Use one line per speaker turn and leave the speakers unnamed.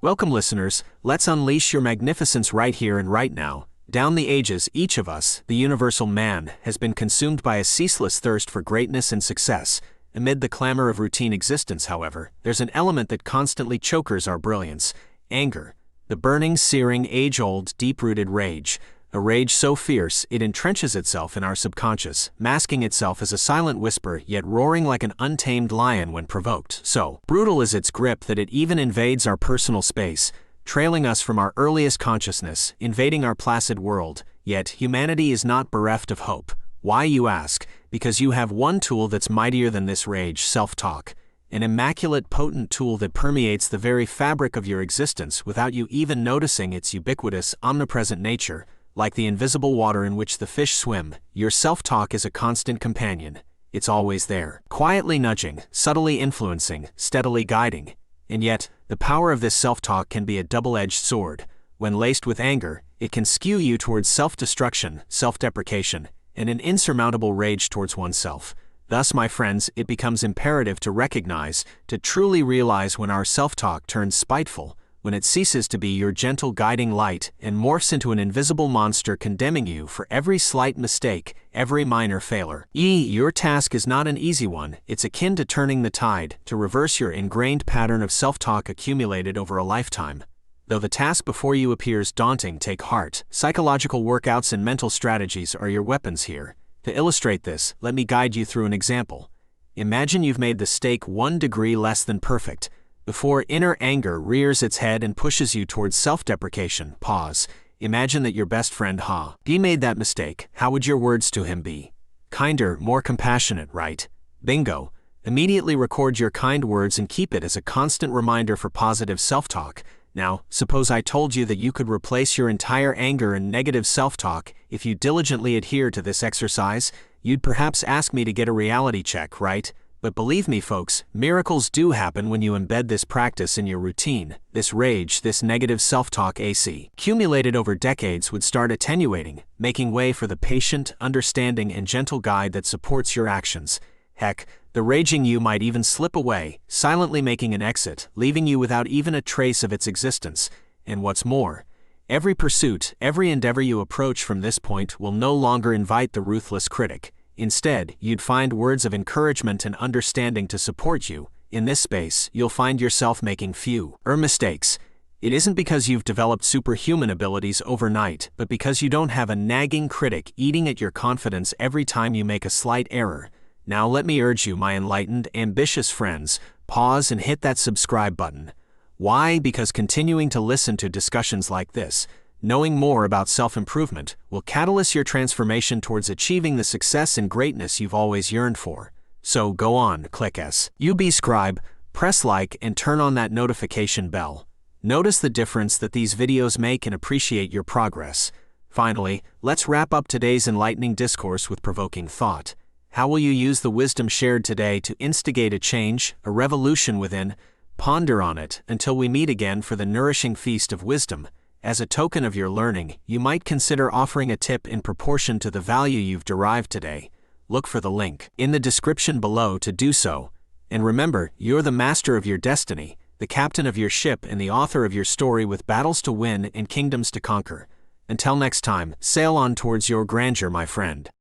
Welcome, listeners. Let's unleash your magnificence right here and right now. Down the ages, each of us, the universal man, has been consumed by a ceaseless thirst for greatness and success. Amid the clamor of routine existence, however, there's an element that constantly chokers our brilliance: anger. The burning, searing, age-old, deep-rooted rage. A rage so fierce, it entrenches itself in our subconscious, masking itself as a silent whisper, yet roaring like an untamed lion when provoked. So brutal is its grip that it even invades our personal space, trailing us from our earliest consciousness, invading our placid world. Yet humanity is not bereft of hope. Why, you ask? Because you have one tool that's mightier than this rage: self-talk. An immaculate, potent tool that permeates the very fabric of your existence without you even noticing its ubiquitous, omnipresent nature. Like the invisible water in which the fish swim, your self-talk is a constant companion. It's always there, quietly nudging, subtly influencing, steadily guiding. And yet, the power of this self-talk can be a double-edged sword. When laced with anger, it can skew you towards self-destruction, self-deprecation, and an insurmountable rage towards oneself. Thus, my friends, it becomes imperative to recognize, to truly realize when our self-talk turns spiteful, when it ceases to be your gentle guiding light and morphs into an invisible monster condemning you for every slight mistake, every minor failure. Your task is not an easy one. It's akin to turning the tide, to reverse your ingrained pattern of self-talk accumulated over a lifetime. Though the task before you appears daunting, take heart. Psychological workouts and mental strategies are your weapons here. To illustrate this, let me guide you through an example. Imagine you've made the stake 1 degree less than perfect. Before inner anger rears its head and pushes you towards self-deprecation, pause. Imagine that your best friend he made that mistake. How would your words to him be? Kinder, more compassionate, right? Bingo. Immediately record your kind words and keep it as a constant reminder for positive self-talk. Now, suppose I told you that you could replace your entire anger and negative self-talk if you diligently adhere to this exercise. You'd perhaps ask me to get a reality check, right? But believe me, folks, miracles do happen when you embed this practice in your routine. This rage, this negative self-talk accumulated over decades would start attenuating, making way for the patient, understanding, and gentle guide that supports your actions. Heck, the raging you might even slip away, silently making an exit, leaving you without even a trace of its existence. And what's more, every pursuit, every endeavor you approach from this point will no longer invite the ruthless critic. Instead, you'd find words of encouragement and understanding to support you. In this space, you'll find yourself making fewer mistakes. It isn't because you've developed superhuman abilities overnight, but because you don't have a nagging critic eating at your confidence every time you make a slight error. Now let me urge you, my enlightened, ambitious friends, pause and hit that subscribe button. Why? Because continuing to listen to discussions like this, knowing more about self-improvement, will catalyze your transformation towards achieving the success and greatness you've always yearned for. So go on, click subscribe, press like, and turn on that notification bell. Notice the difference that these videos make and appreciate your progress. Finally, let's wrap up today's enlightening discourse with provoking thought. How will you use the wisdom shared today to instigate a change, a revolution within? Ponder on it until we meet again for the nourishing feast of wisdom. As a token of your learning, you might consider offering a tip in proportion to the value you've derived today. Look for the link in the description below to do so. And remember, you're the master of your destiny, the captain of your ship, and the author of your story with battles to win and kingdoms to conquer. Until next time, sail on towards your grandeur, my friend.